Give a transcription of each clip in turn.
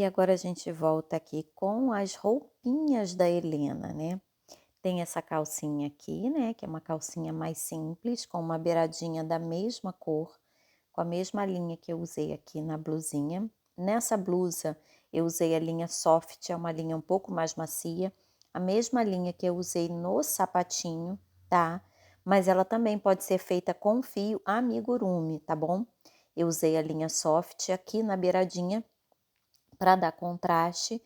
agora a gente volta aqui com as roupinhas da Helena, né? Tem essa calcinha aqui, né, que é uma calcinha mais simples, com uma beiradinha da mesma cor, com a mesma linha que eu usei aqui na blusinha. Nessa blusa, eu usei a linha soft, é uma linha um pouco mais macia, a mesma linha que eu usei no sapatinho, tá? Mas ela também pode ser feita com fio amigurumi, tá bom? Eu usei a linha soft aqui na beiradinha para dar contraste.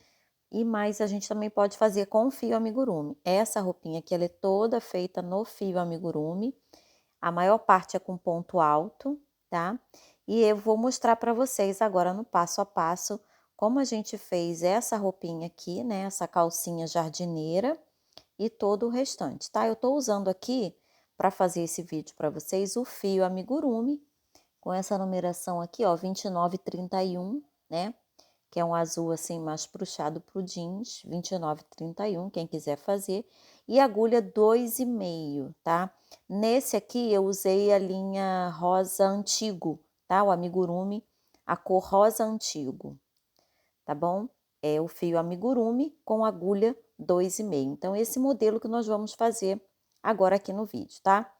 E mais a gente também pode fazer com fio amigurumi. Essa roupinha aqui, ela é toda feita no fio amigurumi. A maior parte é com ponto alto, tá? E eu vou mostrar para vocês agora no passo a passo como a gente fez essa roupinha aqui, né? Essa calcinha jardineira e todo o restante, tá? Eu tô usando aqui, para fazer esse vídeo para vocês, o fio amigurumi, com essa numeração aqui, ó, 2931, né? Que é um azul assim mais puxado pro jeans, 29,31, quem quiser fazer, e agulha 2,5, tá? Nesse aqui eu usei a linha rosa antigo, tá? O amigurumi, a cor rosa antigo, tá bom? É o fio amigurumi com agulha 2,5. Então, esse modelo que nós vamos fazer agora aqui no vídeo, tá?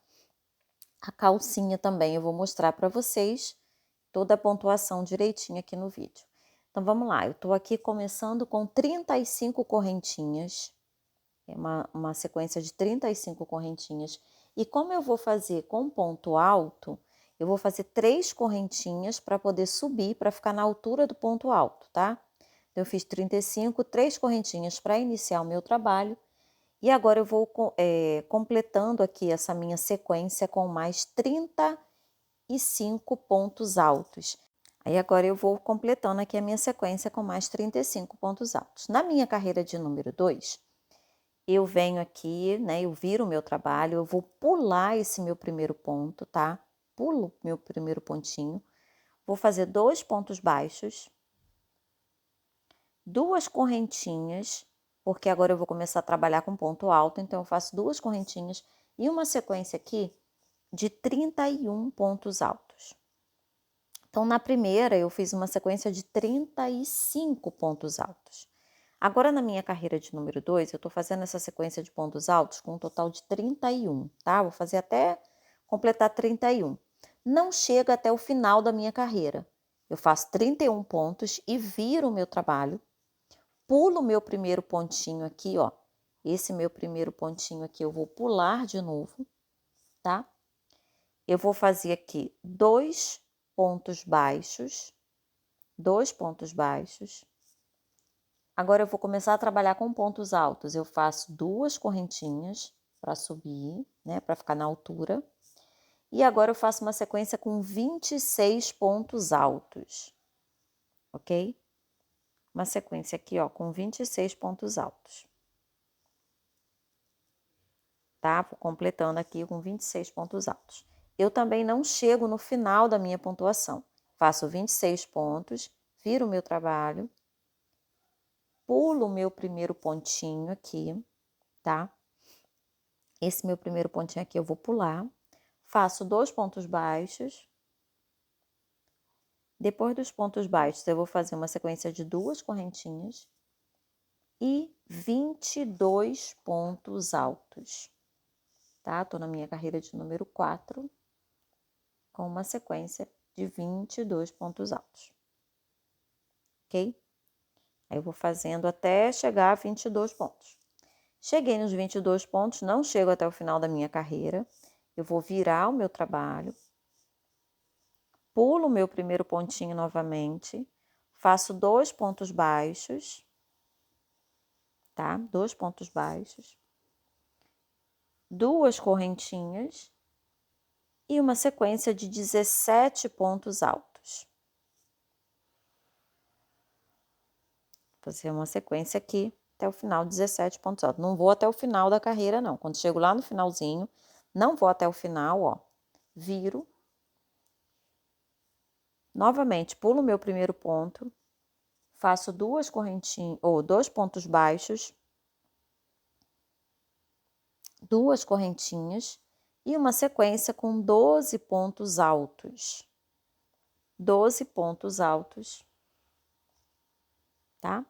A calcinha também eu vou mostrar para vocês toda a pontuação direitinho aqui no vídeo. Então, vamos lá, eu tô aqui começando com 35 correntinhas, é uma sequência de 35 correntinhas. E como eu vou fazer com ponto alto, eu vou fazer 3 correntinhas para poder subir, para ficar na altura do ponto alto, tá? Então, eu fiz 35, 3 correntinhas para iniciar o meu trabalho. E agora eu vou completando aqui essa minha sequência com mais 35 pontos altos. Aí agora eu vou completando aqui a minha sequência com mais 35 pontos altos. Na minha carreira de número 2, eu venho aqui, né, eu viro o meu trabalho, eu vou pular esse meu primeiro ponto, tá? Pulo meu primeiro pontinho, vou fazer 2 pontos baixos, 2 correntinhas, porque agora eu vou começar a trabalhar com ponto alto, então eu faço 2 correntinhas e uma sequência aqui de 31 pontos altos. Então, na primeira, eu fiz uma sequência de 35 pontos altos. Agora, na minha carreira de número 2, eu tô fazendo essa sequência de pontos altos com um total de 31, tá? Vou fazer até completar 31. Não chega até o final da minha carreira. Eu faço 31 pontos e viro o meu trabalho, pulo o meu primeiro pontinho aqui, ó. Esse meu primeiro pontinho aqui eu vou pular de novo, tá? Eu vou fazer aqui 2 pontos baixos, 2 pontos baixos. Agora eu vou começar a trabalhar com pontos altos. Eu faço 2 correntinhas para subir, né, para ficar na altura. E agora eu faço uma sequência com 26 pontos altos, ok? Uma sequência aqui, ó, com 26 pontos altos. Tá? Vou completando aqui com 26 pontos altos. Eu também não chego no final da minha pontuação. Faço 26 pontos, viro o meu trabalho, pulo o meu primeiro pontinho aqui, tá? Esse meu primeiro pontinho aqui eu vou pular, faço 2 pontos baixos. Depois dos pontos baixos, eu vou fazer uma sequência de 2 correntinhas e 22 pontos altos, tá? Tô na minha carreira de número 4, com uma sequência de 22 pontos altos, ok? Aí eu vou fazendo até chegar a 22 pontos. Cheguei nos 22 pontos, não chego até o final da minha carreira, eu vou virar o meu trabalho, pulo o meu primeiro pontinho novamente, faço 2 pontos baixos, tá? 2 pontos baixos, 2 correntinhas e uma sequência de 17 pontos altos. Vou fazer uma sequência aqui até o final, 17 pontos altos. Não vou até o final da carreira, não. Quando chego lá no finalzinho, não vou até o final, ó. Viro. Novamente, pulo o meu primeiro ponto. Faço 2 correntinhas, ou 2 pontos baixos. 2 correntinhas e uma sequência com 12 pontos altos. 12 pontos altos. tá?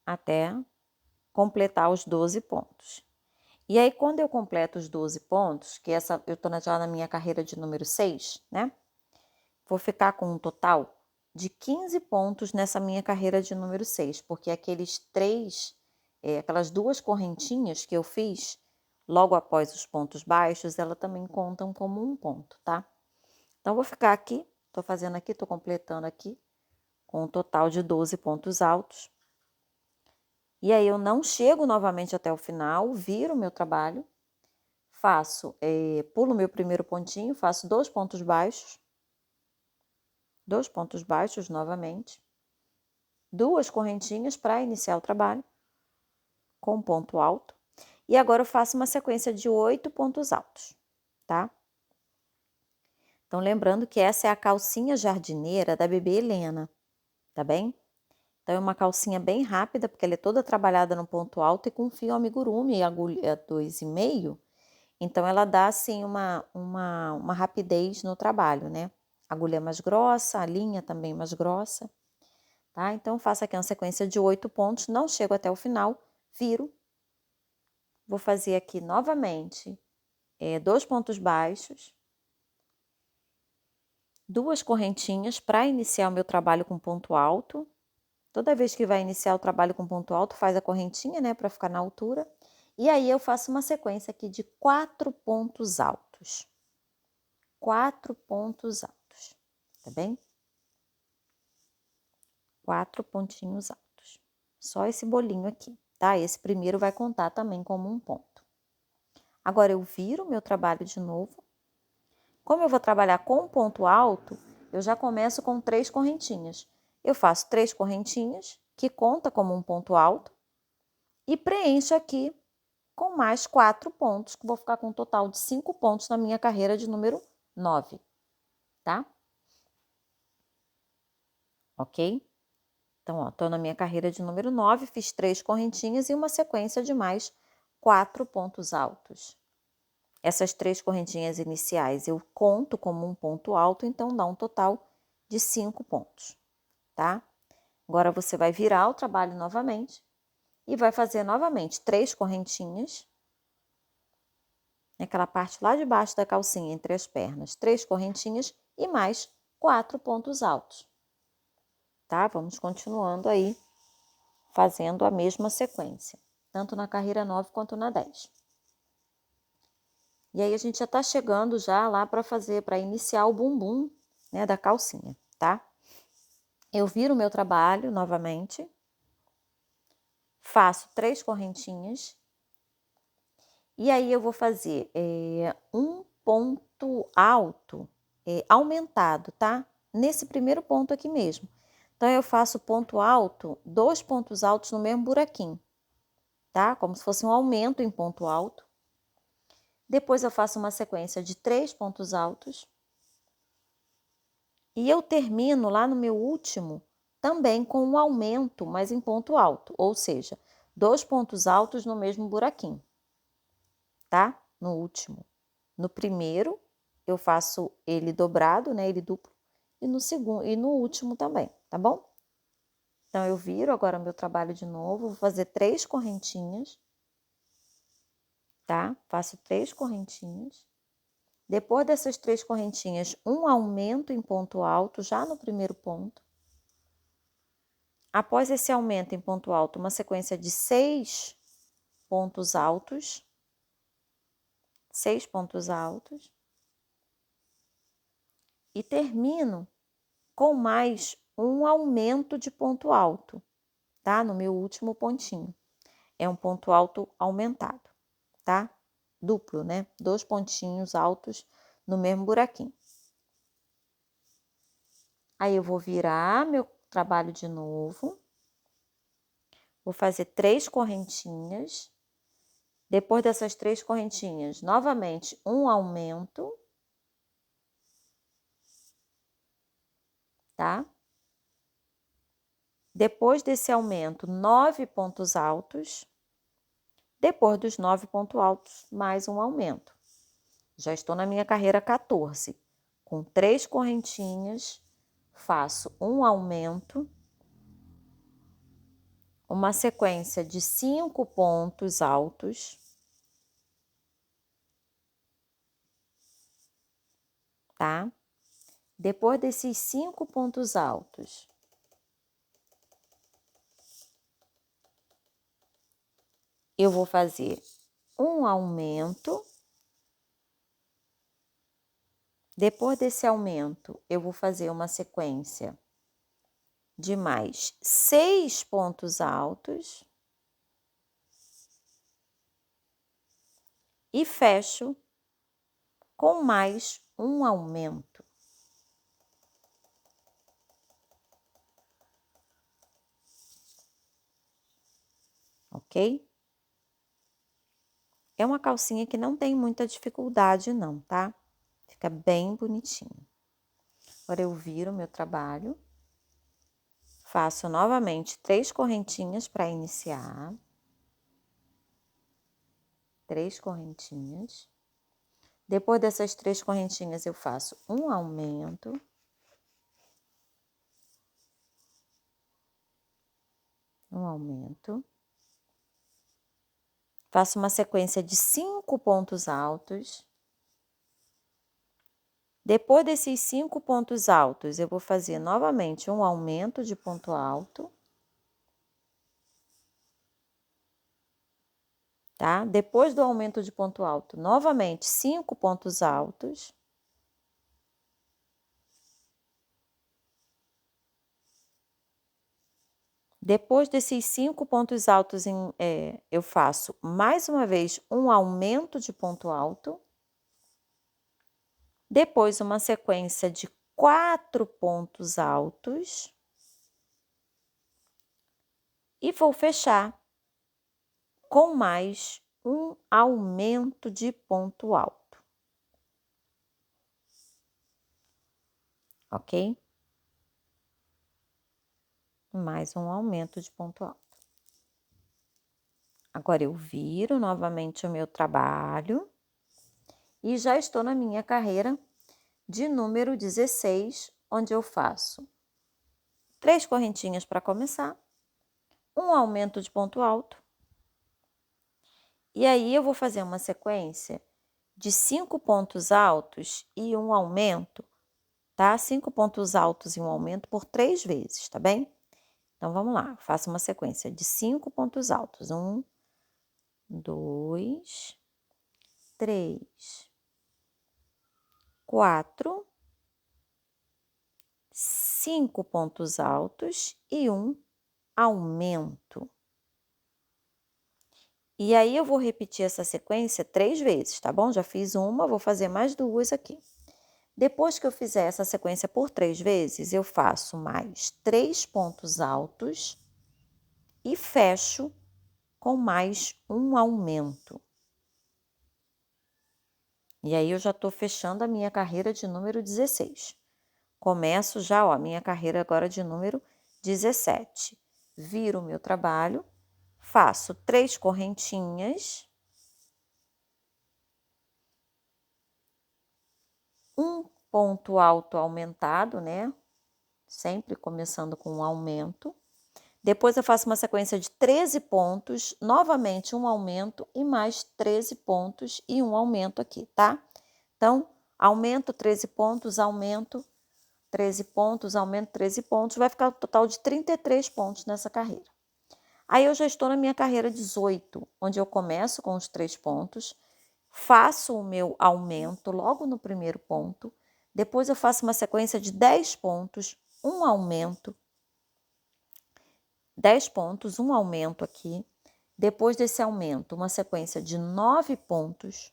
Até completar os 12 pontos. E aí, quando eu completo os 12 pontos, que eu tô já na minha carreira de número 6, né? Vou ficar com um total de 15 pontos nessa minha carreira de número 6, porque aquelas duas correntinhas que eu fiz logo após os pontos baixos, elas também contam como um ponto, tá? Então, vou ficar aqui, tô fazendo aqui, tô completando aqui, com um total de 12 pontos altos. E aí, eu não chego novamente até o final, viro o meu trabalho, pulo meu primeiro pontinho, faço 2 pontos baixos novamente, 2 correntinhas para iniciar o trabalho, com ponto alto, e agora eu faço uma sequência de 8 pontos altos, tá? Então, lembrando que essa é a calcinha jardineira da bebê Helena, tá bem? Então, é uma calcinha bem rápida, porque ela é toda trabalhada no ponto alto e com fio amigurumi e agulha 2,5. Então, ela dá, assim, uma rapidez no trabalho, né? A agulha mais grossa, a linha também mais grossa, tá? Então, faço aqui uma sequência de 8 pontos, não chego até o final, viro. Vou fazer aqui novamente 2 pontos baixos, 2 correntinhas para iniciar o meu trabalho com ponto alto. Toda vez que vai iniciar o trabalho com ponto alto, faz a correntinha, né, para ficar na altura. E aí eu faço uma sequência aqui de 4 pontos altos. 4 pontos altos, tá bem? 4 pontinhos altos. Só esse bolinho aqui, tá? Esse primeiro vai contar também como um ponto. Agora eu viro o meu trabalho de novo. Como eu vou trabalhar com ponto alto, eu já começo com 3 correntinhas. Eu faço 3 correntinhas, que conta como um ponto alto, e preencho aqui com mais 4 pontos, que vou ficar com um total de 5 pontos na minha carreira de número 9, tá? Ok? Então, ó, tô na minha carreira de número 9, fiz 3 correntinhas e uma sequência de mais 4 pontos altos. Essas 3 correntinhas iniciais eu conto como um ponto alto, então dá um total de 5 pontos, tá? Agora você vai virar o trabalho novamente e vai fazer novamente 3 correntinhas, naquela parte lá de baixo da calcinha, entre as pernas, 3 correntinhas e mais 4 pontos altos, tá? Vamos continuando aí, fazendo a mesma sequência, tanto na carreira 9 quanto na 10. E aí a gente já tá chegando já lá para iniciar o bumbum, né, da calcinha, tá? Eu viro o meu trabalho novamente, faço 3 correntinhas, e aí eu vou fazer um ponto alto aumentado, tá? Nesse primeiro ponto aqui mesmo. Então, eu faço ponto alto, 2 pontos altos no mesmo buraquinho, tá? Como se fosse um aumento em ponto alto. Depois eu faço uma sequência de 3 pontos altos. E eu termino lá no meu último também com um aumento, mas em ponto alto, ou seja, 2 pontos altos no mesmo buraquinho, tá? No último. No primeiro, eu faço ele dobrado, né? Ele duplo. E no segundo, e no último também, tá bom? Então, eu viro agora o meu trabalho de novo, vou fazer 3 correntinhas, tá? Faço 3 correntinhas. Depois dessas 3 correntinhas, um aumento em ponto alto, já no primeiro ponto. Após esse aumento em ponto alto, uma sequência de 6 pontos altos. 6 pontos altos. E termino com mais um aumento de ponto alto, tá? No meu último pontinho. É um ponto alto aumentado, tá? Duplo, né? 2 pontinhos altos no mesmo buraquinho. Aí eu vou virar meu trabalho de novo. Vou fazer 3 correntinhas. Depois dessas 3 correntinhas, novamente um aumento, tá? Depois desse aumento, 9 pontos altos. Depois dos 9 pontos altos, mais um aumento. Já estou na minha carreira 14, com 3 correntinhas, faço um aumento, uma sequência de 5 pontos altos, tá? Depois desses 5 pontos altos, eu vou fazer um aumento. Depois desse aumento, eu vou fazer uma sequência de mais 6 pontos altos e fecho com mais um aumento. Ok? É uma calcinha que não tem muita dificuldade não, tá? Fica bem bonitinho. Agora eu viro meu trabalho. Faço novamente 3 correntinhas para iniciar. 3 correntinhas. Depois dessas 3 correntinhas, eu faço um aumento. Um aumento. Faço uma sequência de 5 pontos altos. Depois desses 5 pontos altos, eu vou fazer novamente um aumento de ponto alto. Tá? Depois do aumento de ponto alto, novamente 5 pontos altos. Depois desses 5 pontos altos, eu faço mais uma vez um aumento de ponto alto. Depois, uma sequência de 4 pontos altos. E vou fechar com mais um aumento de ponto alto. Ok? Mais um aumento de ponto alto. Agora eu viro novamente o meu trabalho e já estou na minha carreira de número 16, onde eu faço 3 correntinhas para começar, um aumento de ponto alto, e aí eu vou fazer uma sequência de 5 pontos altos e um aumento, tá? 5 pontos altos e um aumento por 3 vezes, tá bem? Então, vamos lá, faço uma sequência de 5 pontos altos. 1, 2, 3, 4, 5 pontos altos e um aumento. E aí, eu vou repetir essa sequência 3 vezes, tá bom? Já fiz uma, vou fazer mais 2 aqui. Depois que eu fizer essa sequência por 3 vezes, eu faço mais 3 pontos altos e fecho com mais um aumento. E aí, eu já tô fechando a minha carreira de número 16. Começo já, ó, a minha carreira agora de número 17. Viro o meu trabalho, faço 3 correntinhas, um ponto alto aumentado, né? Sempre começando com um aumento. Depois eu faço uma sequência de 13 pontos, novamente um aumento e mais 13 pontos e um aumento aqui, tá? Então, aumento 13 pontos, aumento 13 pontos, aumento 13 pontos, vai ficar um total de 33 pontos nessa carreira. Aí eu já estou na minha carreira 18, onde eu começo com os 3 pontos, faço o meu aumento logo no primeiro ponto, depois eu faço uma sequência de 10 pontos, um aumento, 10 pontos, um aumento aqui, depois desse aumento, uma sequência de 9 pontos,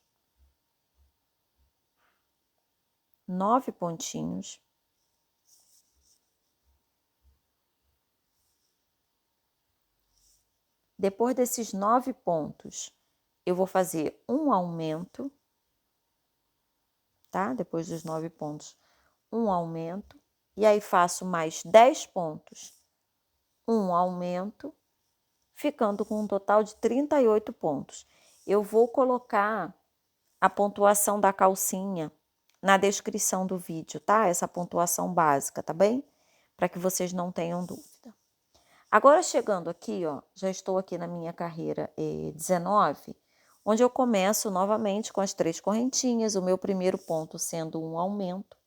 9 pontinhos. Depois desses 9 pontos, eu vou fazer um aumento, tá? Depois dos 9 pontos, um aumento. E aí, faço mais 10 pontos, um aumento, ficando com um total de 38 pontos. Eu vou colocar a pontuação da calcinha na descrição do vídeo, tá? Essa pontuação básica, tá bem? Para que vocês não tenham dúvida. Agora, chegando aqui, ó, já estou aqui na minha carreira 19, onde eu começo novamente com as 3 correntinhas, o meu primeiro ponto sendo um aumento.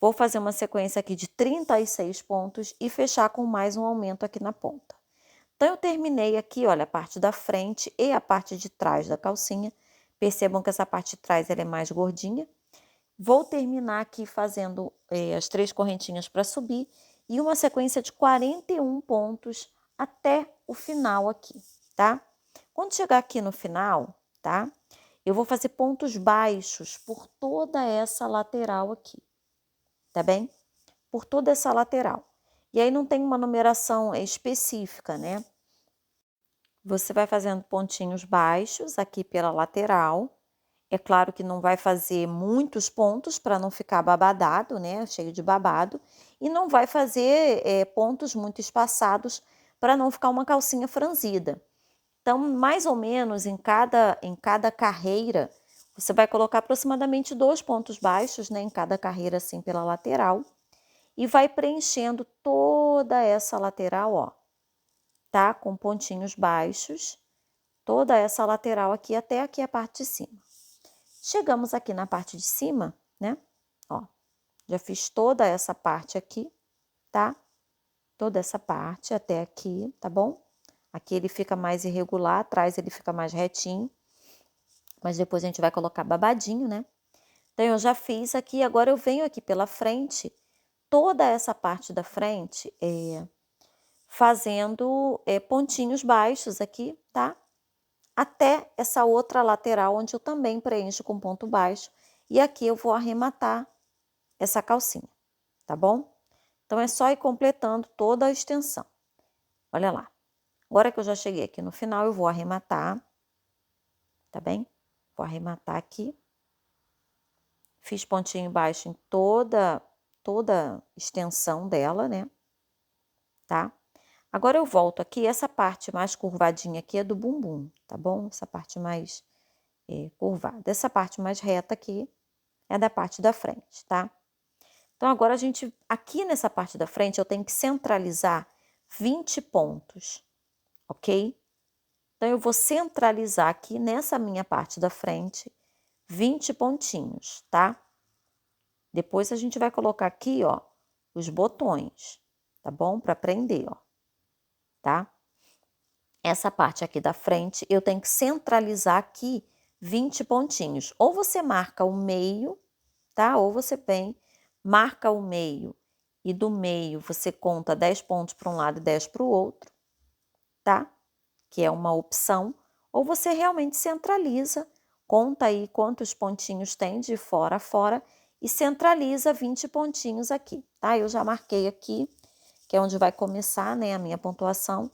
Vou fazer uma sequência aqui de 36 pontos e fechar com mais um aumento aqui na ponta. Então, eu terminei aqui, olha, a parte da frente e a parte de trás da calcinha. Percebam que essa parte de trás ela é mais gordinha. Vou terminar aqui fazendo as 3 correntinhas para subir e uma sequência de 41 pontos até o final aqui, tá? Quando chegar aqui no final, tá? Eu vou fazer pontos baixos por toda essa lateral aqui, tá bem? Por toda essa lateral. E aí não tem uma numeração específica, né? Você vai fazendo pontinhos baixos aqui pela lateral. É claro que não vai fazer muitos pontos para não ficar babadado, né? Cheio de babado. E não vai fazer pontos muito espaçados para não ficar uma calcinha franzida. Então, mais ou menos em cada carreira, você vai colocar aproximadamente 2 pontos baixos, né? Em cada carreira, assim, pela lateral. E vai preenchendo toda essa lateral, ó. Tá? Com pontinhos baixos. Toda essa lateral aqui, até aqui a parte de cima. Chegamos aqui na parte de cima, né? Ó, já fiz toda essa parte aqui, tá? Toda essa parte até aqui, tá bom? Aqui ele fica mais irregular, atrás ele fica mais retinho. Mas depois a gente vai colocar babadinho, né? Então, eu já fiz aqui, agora eu venho aqui pela frente, toda essa parte da frente, fazendo pontinhos baixos aqui, tá? Até essa outra lateral, onde eu também preencho com ponto baixo. E aqui eu vou arrematar essa calcinha, tá bom? Então, é só ir completando toda a extensão. Olha lá. Agora que eu já cheguei aqui no final, eu vou arrematar, tá bem? Vou arrematar aqui. Fiz pontinho baixo em toda extensão dela, né? Tá? Agora eu volto aqui, essa parte mais curvadinha aqui é do bumbum, tá bom? Essa parte mais curvada. Essa parte mais reta aqui é da parte da frente, tá? Então, agora aqui nessa parte da frente, eu tenho que centralizar 20 pontos, ok? Então, eu vou centralizar aqui nessa minha parte da frente 20 pontinhos, tá? Depois a gente vai colocar aqui, ó, os botões, tá bom? Para prender, ó, tá? Essa parte aqui da frente, eu tenho que centralizar aqui 20 pontinhos. Ou você marca o meio, tá? Ou você vem, marca o meio e do meio você conta 10 pontos para um lado e 10 para o outro, tá? Que é uma opção. Ou você realmente centraliza, conta aí quantos pontinhos tem de fora a fora e centraliza 20 pontinhos aqui, tá? Eu já marquei aqui, que é onde vai começar, né, a minha pontuação,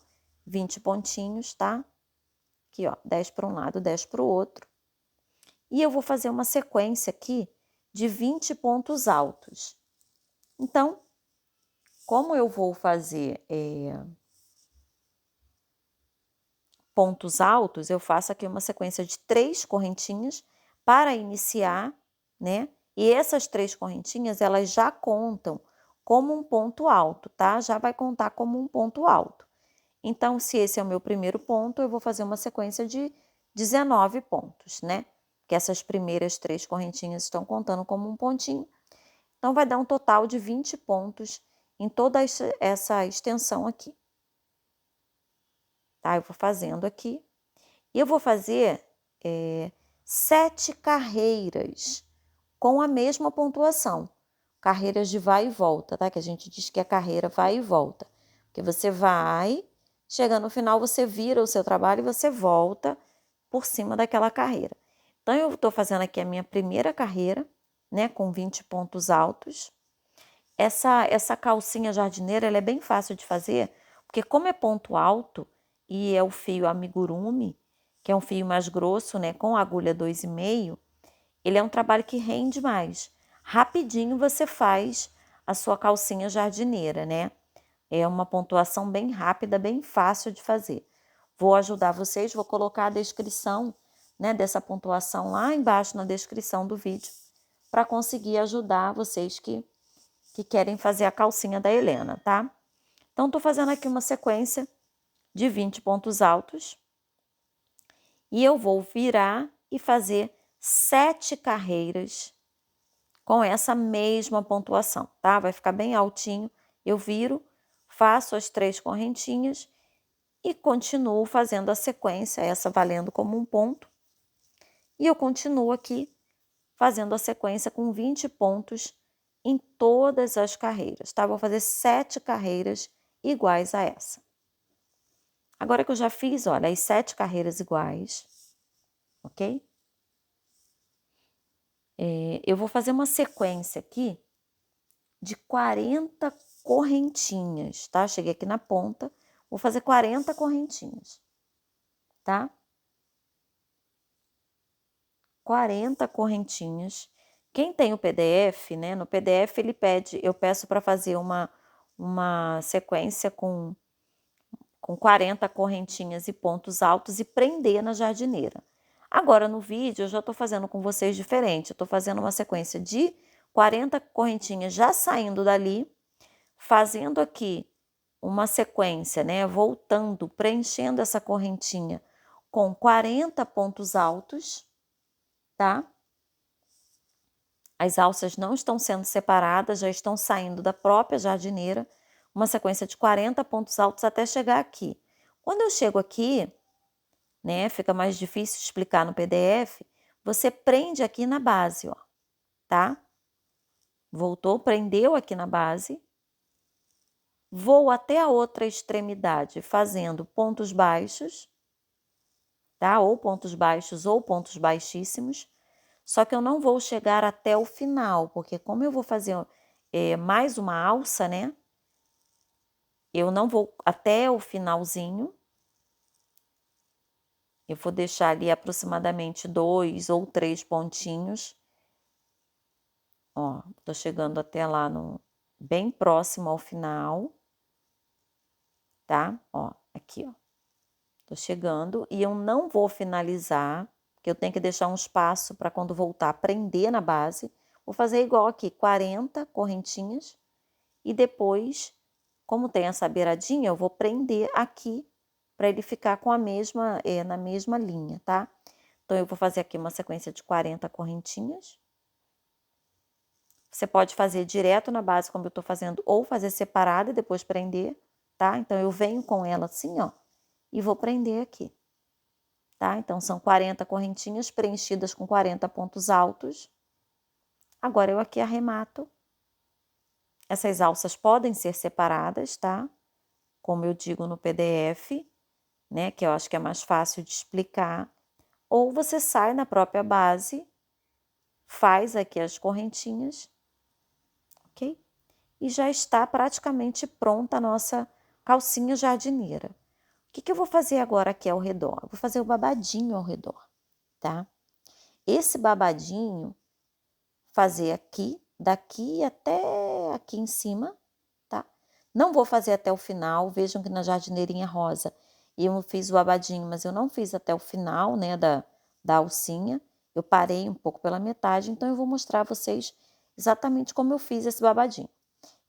20 pontinhos, tá? Aqui, ó, 10 para um lado, 10 para o outro. E eu vou fazer uma sequência aqui de 20 pontos altos. Então, como eu vou fazer pontos altos, eu faço aqui uma sequência de 3 correntinhas para iniciar, né? E essas 3 correntinhas, elas já contam como um ponto alto, tá? Já vai contar como um ponto alto. Então, se esse é o meu primeiro ponto, eu vou fazer uma sequência de 19 pontos, né? Que essas primeiras 3 correntinhas estão contando como um pontinho. Então, vai dar um total de 20 pontos em toda essa extensão aqui. Tá? Eu vou fazendo aqui. E eu vou fazer 7 carreiras com a mesma pontuação. Carreiras de vai e volta, tá? Que a gente diz que a carreira vai e volta. Porque você vai, chega no final, você vira o seu trabalho e você volta por cima daquela carreira. Então, eu estou fazendo aqui a minha primeira carreira, né? Com 20 pontos altos. Essa calcinha jardineira, ela é bem fácil de fazer, porque como é ponto alto e é o fio amigurumi, que é um fio mais grosso, né, com agulha 2,5, ele é um trabalho que rende mais. Rapidinho você faz a sua calcinha jardineira, né? É uma pontuação bem rápida, bem fácil de fazer. Vou ajudar vocês, vou colocar a descrição, né, dessa pontuação lá embaixo na descrição do vídeo, para conseguir ajudar vocês que querem fazer a calcinha da Helena, tá? Então, tô fazendo aqui uma sequência de 20 pontos altos. E eu vou virar e fazer 7 carreiras com essa mesma pontuação, tá? Vai ficar bem altinho. Eu viro, faço as 3 correntinhas e continuo fazendo a sequência, essa valendo como um ponto. E eu continuo aqui fazendo a sequência com 20 pontos em todas as carreiras, tá? Vou fazer 7 carreiras iguais a essa. Agora que eu já fiz, olha, as 7 carreiras iguais, ok? Eu vou fazer uma sequência aqui de 40 correntinhas, tá? Cheguei aqui na ponta, vou fazer 40 correntinhas, tá? 40 correntinhas. Quem tem o PDF, né? No PDF ele pede, eu peço para fazer uma sequência com 40 correntinhas e pontos altos e prender na jardineira. Agora no vídeo eu já estou fazendo com vocês diferente, eu estou fazendo uma sequência de 40 correntinhas já saindo dali, fazendo aqui uma sequência, né, voltando, preenchendo essa correntinha com 40 pontos altos, tá? As alças não estão sendo separadas, já estão saindo da própria jardineira, uma sequência de 40 pontos altos até chegar aqui. Quando eu chego aqui, né, fica mais difícil explicar no PDF, você prende aqui na base, ó, tá? Voltou, prendeu aqui na base, vou até a outra extremidade fazendo pontos baixos, tá? Ou pontos baixos ou pontos baixíssimos, só que eu não vou chegar até o final, porque como eu vou fazer mais uma alça, né? Eu não vou até o finalzinho. Eu vou deixar ali aproximadamente 2 ou 3 pontinhos. Ó, tô chegando até lá bem próximo ao final, tá? Ó, aqui, ó. Tô chegando e eu não vou finalizar, porque eu tenho que deixar um espaço para quando voltar prender na base. Vou fazer igual aqui, 40 correntinhas e depois, como tem essa beiradinha, eu vou prender aqui para ele ficar com a mesma, na mesma linha, tá? Então, eu vou fazer aqui uma sequência de 40 correntinhas. Você pode fazer direto na base, como eu tô fazendo, ou fazer separada e depois prender, tá? Então, eu venho com ela assim, ó, e vou prender aqui, tá? Então, são 40 correntinhas preenchidas com 40 pontos altos. Agora, eu aqui arremato. Essas alças podem ser separadas, tá? Como eu digo no PDF, né? Que eu acho que é mais fácil de explicar. Ou você sai na própria base, faz aqui as correntinhas, ok? E já está praticamente pronta a nossa calcinha jardineira. O que eu vou fazer agora aqui ao redor? Eu vou fazer o babadinho ao redor, tá? Esse babadinho, fazer aqui, daqui até aqui em cima, tá? Não vou fazer até o final, vejam que na jardineirinha rosa eu fiz o babadinho, mas eu não fiz até o final, né, da alcinha. Eu parei um pouco pela metade, então eu vou mostrar a vocês exatamente como eu fiz esse babadinho.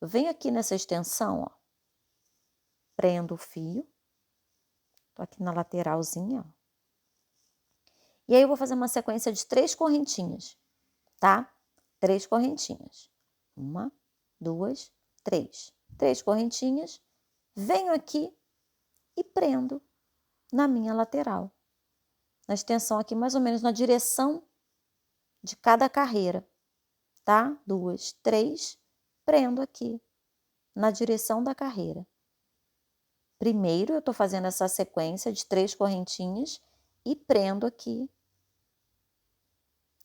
Eu venho aqui nessa extensão, ó, prendo o fio, tô aqui na lateralzinha, ó. E aí eu vou fazer uma sequência de 3 correntinhas, tá? 3 correntinhas. 1, 2, 3. 3 correntinhas, venho aqui e prendo na minha lateral. Na extensão aqui, mais ou menos na direção de cada carreira, tá? 2, 3, prendo aqui na direção da carreira. Primeiro, eu tô fazendo essa sequência de 3 correntinhas e prendo aqui,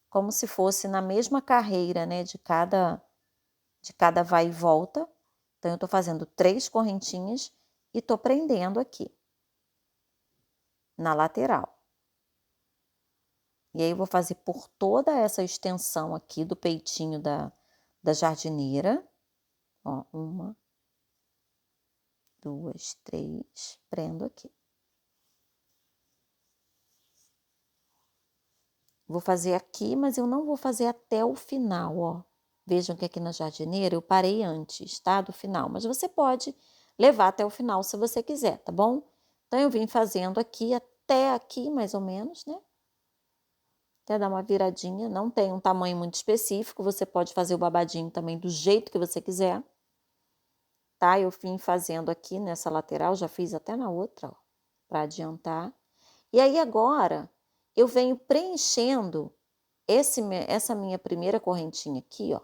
como se fosse na mesma carreira, né, de cada vai e volta. Então, eu tô fazendo 3 correntinhas e tô prendendo aqui, na lateral. E aí, eu vou fazer por toda essa extensão aqui do peitinho da jardineira. Ó, 1, 2, 3, prendo aqui. Vou fazer aqui, mas eu não vou fazer até o final, ó. Vejam que aqui na jardineira eu parei antes, tá? Do final, mas você pode levar até o final se você quiser, tá bom? Então, eu vim fazendo aqui até aqui, mais ou menos, né? Até dar uma viradinha, não tem um tamanho muito específico, você pode fazer o babadinho também do jeito que você quiser, tá? Eu vim fazendo aqui nessa lateral, já fiz até na outra, ó, para adiantar. E aí, agora, eu venho preenchendo essa minha primeira correntinha aqui, ó.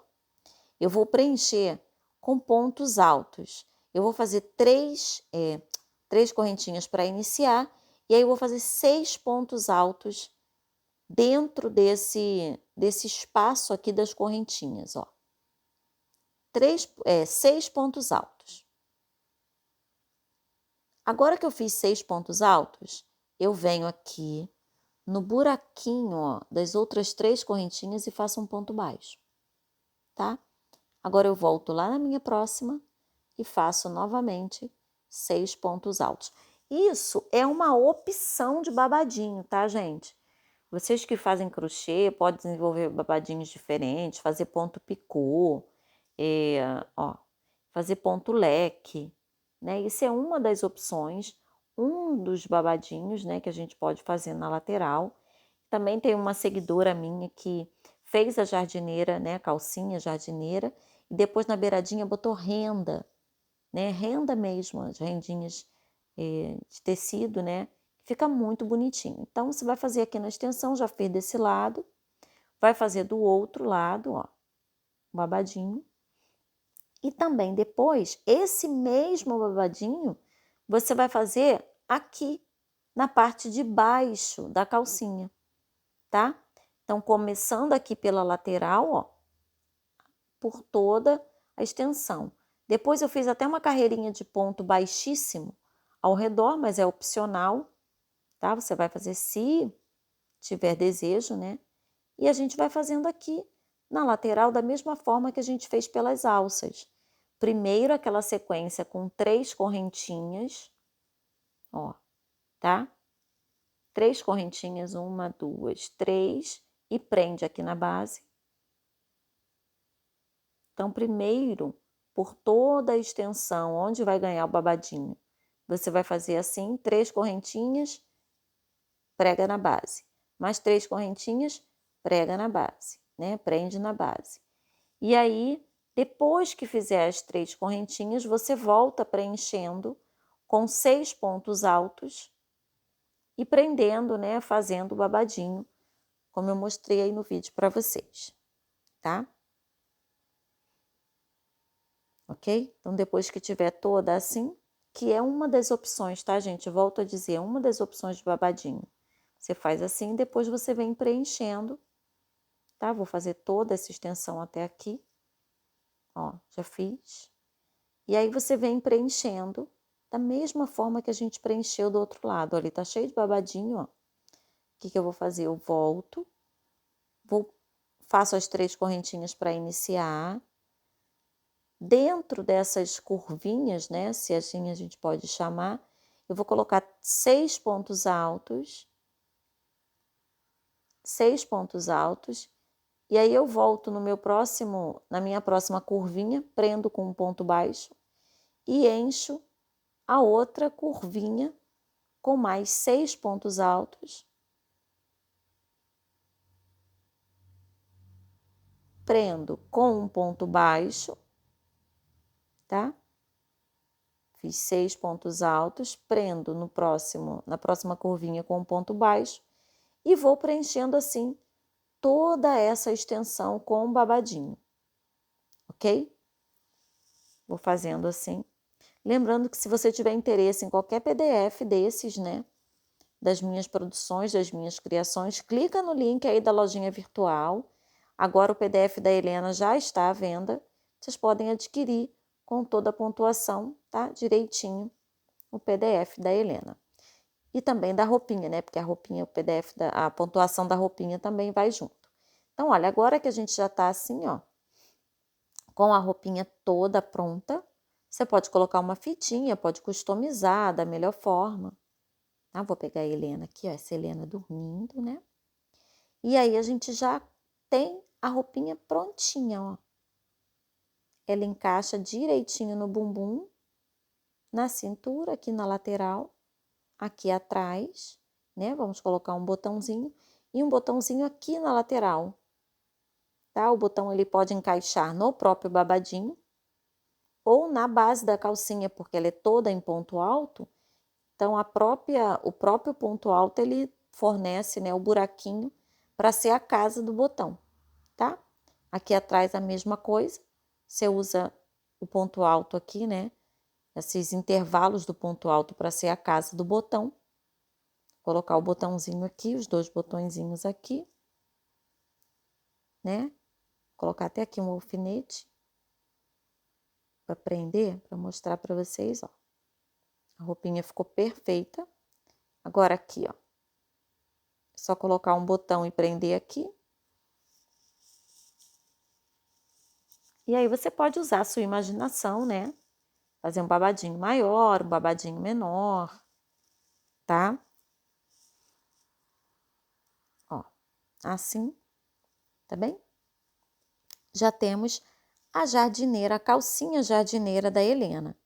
Eu vou preencher com pontos altos. Eu vou fazer três correntinhas para iniciar, e aí eu vou fazer 6 pontos altos dentro desse espaço aqui das correntinhas, ó. 6 pontos altos. Agora que eu fiz 6 pontos altos, eu venho aqui no buraquinho, ó, das outras 3 correntinhas e faço um ponto baixo, tá? Agora eu volto lá na minha próxima e faço novamente 6 pontos altos. Isso é uma opção de babadinho, tá, gente? Vocês que fazem crochê podem desenvolver babadinhos diferentes, fazer ponto picô, ó, fazer ponto leque, né? Isso é uma das opções, um dos babadinhos, né, que a gente pode fazer na lateral. Também tem uma seguidora minha que fez a jardineira, né, a calcinha jardineira, e depois na beiradinha botou renda, né, renda mesmo, as rendinhas de tecido, né, fica muito bonitinho. Então, você vai fazer aqui na extensão, já fez desse lado, vai fazer do outro lado, ó, babadinho. E também depois, esse mesmo babadinho, você vai fazer aqui, na parte de baixo da calcinha, tá? Então, começando aqui pela lateral, ó, por toda a extensão. Depois eu fiz até uma carreirinha de ponto baixíssimo ao redor, mas é opcional, tá? Você vai fazer se tiver desejo, né? E a gente vai fazendo aqui na lateral da mesma forma que a gente fez pelas alças. Primeiro aquela sequência com 3 correntinhas, ó, tá? 3 correntinhas, 1, 2, 3, e prende aqui na base. Então, primeiro, por toda a extensão, onde vai ganhar o babadinho, você vai fazer assim, 3 correntinhas, prega na base. Mais 3 correntinhas, prega na base, né? Prende na base. E aí, depois que fizer as 3 correntinhas, você volta preenchendo com 6 pontos altos e prendendo, né? Fazendo o babadinho, como eu mostrei aí no vídeo para vocês, tá? Ok? Então, depois que tiver toda assim, que é uma das opções, tá, gente? Volto a dizer, é uma das opções de babadinho. Você faz assim, depois você vem preenchendo, tá? Vou fazer toda essa extensão até aqui. Ó, já fiz. E aí, você vem preenchendo da mesma forma que a gente preencheu do outro lado. Olha, tá cheio de babadinho, ó. O que eu vou fazer? Eu volto, faço as 3 correntinhas para iniciar. Dentro dessas curvinhas, né, se assim a gente pode chamar, eu vou colocar 6 pontos altos, 6 pontos altos, e aí eu volto na minha próxima curvinha, prendo com um ponto baixo e encho a outra curvinha com mais 6 pontos altos, prendo com um ponto baixo, tá? Fiz 6 pontos altos, prendo na próxima curvinha com um ponto baixo e vou preenchendo assim toda essa extensão com um babadinho, ok? Vou fazendo assim. Lembrando que se você tiver interesse em qualquer PDF desses, né, das minhas produções, das minhas criações, clica no link aí da lojinha virtual. Agora o PDF da Helena já está à venda. Vocês podem adquirir com toda a pontuação, tá? Direitinho, o PDF da Helena. E também da roupinha, né? Porque a roupinha, o PDF, a pontuação da roupinha também vai junto. Então, olha, agora que a gente já tá assim, ó, com a roupinha toda pronta, você pode colocar uma fitinha, pode customizar da melhor forma. Tá? Vou pegar a Helena aqui, ó, essa Helena dormindo, né? E aí a gente já tem a roupinha prontinha, ó. Ela encaixa direitinho no bumbum, na cintura, aqui na lateral, aqui atrás, né? Vamos colocar um botãozinho e um botãozinho aqui na lateral, tá? O botão ele pode encaixar no próprio babadinho ou na base da calcinha, porque ela é toda em ponto alto. Então o próprio ponto alto ele fornece, né, o buraquinho para ser a casa do botão, tá? Aqui atrás a mesma coisa. Você usa o ponto alto aqui, né? Esses intervalos do ponto alto para ser a casa do botão. Colocar o botãozinho aqui, os dois botõezinhos aqui, né? Colocar até aqui um alfinete para prender, para mostrar para vocês, ó. A roupinha ficou perfeita. Agora aqui, ó. É só colocar um botão e prender aqui. E aí você pode usar a sua imaginação, né? Fazer um babadinho maior, um babadinho menor, tá? Ó, assim, tá bem? Já temos a jardineira, a calcinha jardineira da Helena,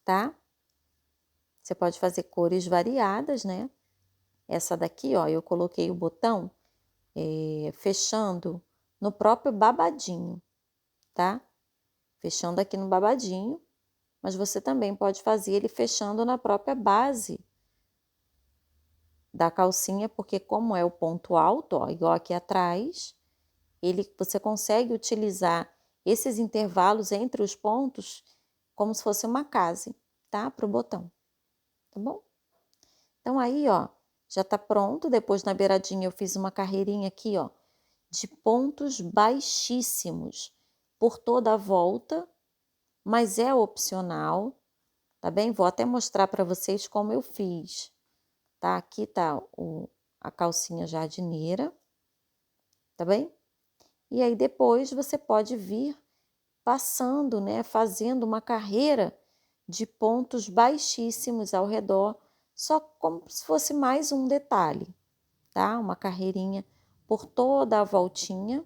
tá? Você pode fazer cores variadas, né? Essa daqui, ó, eu coloquei o botão fechando no próprio babadinho, tá? Fechando aqui no babadinho, mas você também pode fazer ele fechando na própria base da calcinha, porque como é o ponto alto, ó, igual aqui atrás, você consegue utilizar esses intervalos entre os pontos como se fosse uma case, tá? Para o botão, tá bom? Então aí, ó, já tá pronto. Depois na beiradinha eu fiz uma carreirinha aqui, ó, de pontos baixíssimos por toda a volta, mas é opcional, tá bem? Vou até mostrar para vocês como eu fiz, tá? Aqui tá a calcinha jardineira, tá bem? E aí depois você pode vir passando, né, fazendo uma carreira de pontos baixíssimos ao redor, só como se fosse mais um detalhe, tá? Uma carreirinha por toda a voltinha,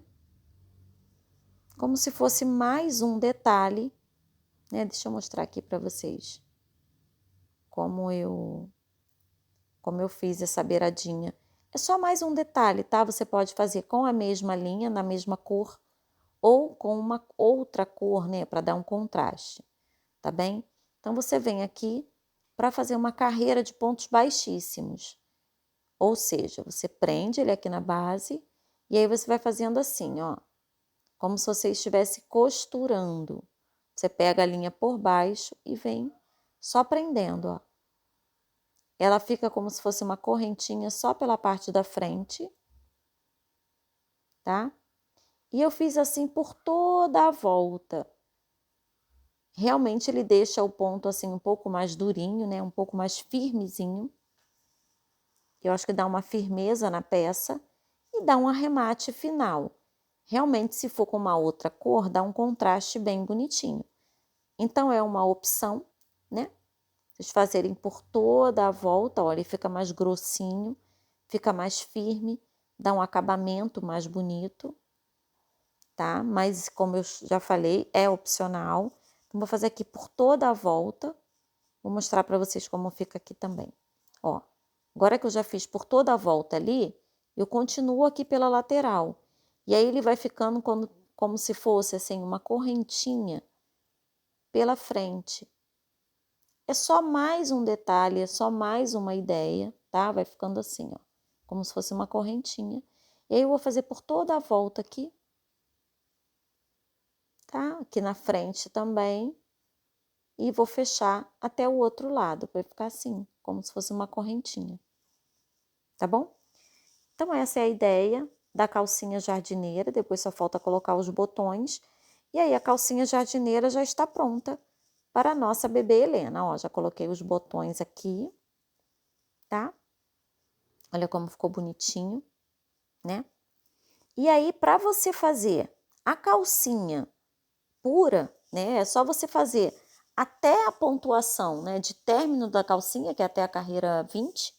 como se fosse mais um detalhe, né? Deixa eu mostrar aqui para vocês como eu fiz essa beiradinha. É só mais um detalhe, tá? Você pode fazer com a mesma linha, na mesma cor, ou com uma outra cor, né, para dar um contraste, tá bem? Então você vem aqui para fazer uma carreira de pontos baixíssimos. Ou seja, você prende ele aqui na base e aí você vai fazendo assim, ó, como se você estivesse costurando. Você pega a linha por baixo e vem só prendendo, ó. Ela fica como se fosse uma correntinha só pela parte da frente, tá? E eu fiz assim por toda a volta. Realmente ele deixa o ponto assim um pouco mais durinho, né? Um pouco mais firmezinho. Eu acho que dá uma firmeza na peça e dá um arremate final. Realmente, se for com uma outra cor, dá um contraste bem bonitinho. Então, é uma opção, né? Vocês fazerem por toda a volta, olha, ele fica mais grossinho, fica mais firme, dá um acabamento mais bonito, tá? Mas, como eu já falei, é opcional. Então, vou fazer aqui por toda a volta. Vou mostrar para vocês como fica aqui também. Ó, agora que eu já fiz por toda a volta ali, eu continuo aqui pela lateral. E aí ele vai ficando como se fosse assim uma correntinha pela frente. É só mais um detalhe, é só mais uma ideia, tá? Vai ficando assim, ó, como se fosse uma correntinha. E aí eu vou fazer por toda a volta aqui, tá? Aqui na frente também. E vou fechar até o outro lado, para ficar assim, como se fosse uma correntinha. Tá bom? Então essa é a ideia da calcinha jardineira, depois só falta colocar os botões. E aí a calcinha jardineira já está pronta para a nossa bebê Helena. Ó, já coloquei os botões aqui, tá? Olha como ficou bonitinho, né? E aí, para você fazer a calcinha pura, né? É só você fazer até a pontuação, né, de término da calcinha, que é até a carreira 20,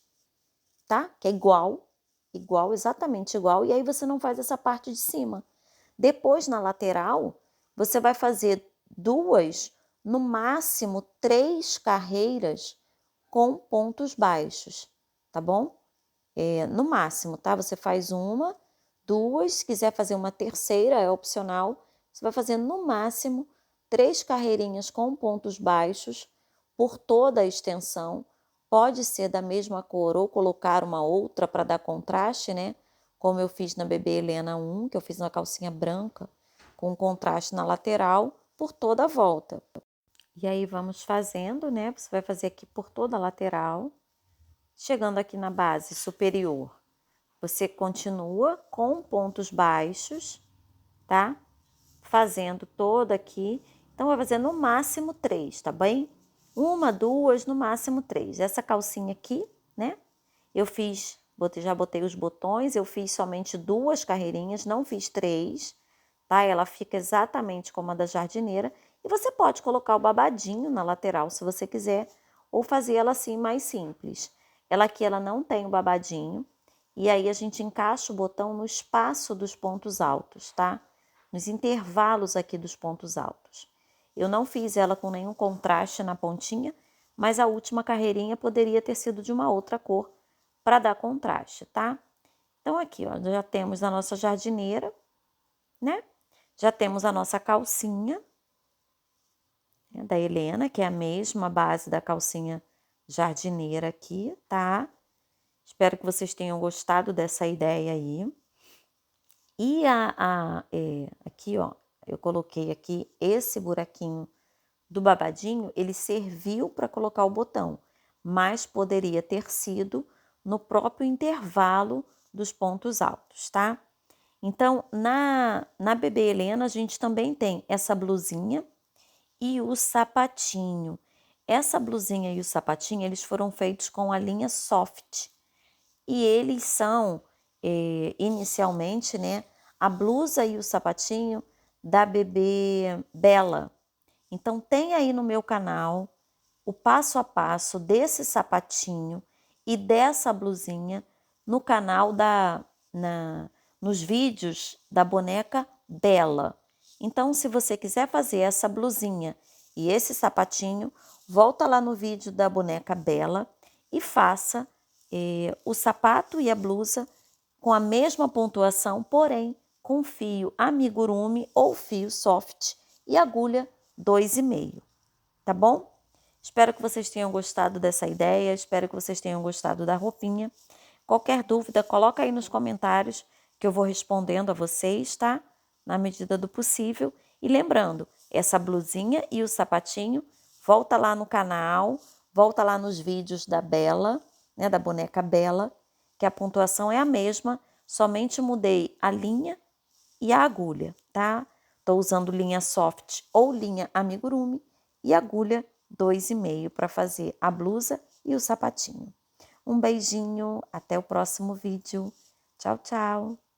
tá? Que é igual. igual, exatamente igual, e aí você não faz essa parte de cima. Depois, na lateral, você vai fazer 2, no máximo 3 carreiras com pontos baixos, tá bom? No máximo, tá? Você faz 1, 2, se quiser fazer uma terceira, é opcional. Você vai fazer no máximo 3 carreirinhas com pontos baixos por toda a extensão. Pode ser da mesma cor ou colocar uma outra para dar contraste, né? Como eu fiz na Bebê Helena 1, que eu fiz uma calcinha branca com contraste na lateral por toda a volta. E aí vamos fazendo, né? Você vai fazer aqui por toda a lateral. Chegando aqui na base superior, você continua com pontos baixos, tá? Fazendo toda aqui. Então, vai fazer no máximo 3, tá bem? 1, 2, no máximo 3. Essa calcinha aqui, né? Eu fiz, já botei os botões, eu fiz somente 2 carreirinhas, não fiz 3, tá? Ela fica exatamente como a da jardineira. E você pode colocar o babadinho na lateral, se você quiser, ou fazer ela assim mais simples. Ela aqui, ela não tem o babadinho, e aí a gente encaixa o botão no espaço dos pontos altos, tá? Nos intervalos aqui dos pontos altos. Eu não fiz ela com nenhum contraste na pontinha, mas a última carreirinha poderia ter sido de uma outra cor para dar contraste, tá? Então, aqui, ó, já temos a nossa jardineira, né? Já temos a nossa calcinha, né, da Helena, que é a mesma base da calcinha jardineira aqui, tá? Espero que vocês tenham gostado dessa ideia aí. E aqui, ó, eu coloquei aqui esse buraquinho do babadinho, ele serviu para colocar o botão, mas poderia ter sido no próprio intervalo dos pontos altos, tá? Então, na Bebê Helena, a gente também tem essa blusinha e o sapatinho. Essa blusinha e o sapatinho, eles foram feitos com a linha soft. E eles são, inicialmente, né, a blusa e o sapatinho da Bebê Bela. Então, tem aí no meu canal o passo a passo desse sapatinho e dessa blusinha no canal nos vídeos da boneca Bela. Então, se você quiser fazer essa blusinha e esse sapatinho, volta lá no vídeo da boneca Bela e faça o sapato e a blusa com a mesma pontuação, porém com fio amigurumi ou fio soft e agulha 2,5, tá bom? Espero que vocês tenham gostado dessa ideia, espero que vocês tenham gostado da roupinha. Qualquer dúvida, coloca aí nos comentários que eu vou respondendo a vocês, tá? Na medida do possível. E lembrando, essa blusinha e o sapatinho, volta lá no canal, volta lá nos vídeos da Bela, né, da boneca Bela, que a pontuação é a mesma, somente mudei a linha e a agulha, tá? Tô usando linha soft ou linha amigurumi e agulha 2,5 para fazer a blusa e o sapatinho. Um beijinho, até o próximo vídeo. Tchau, tchau!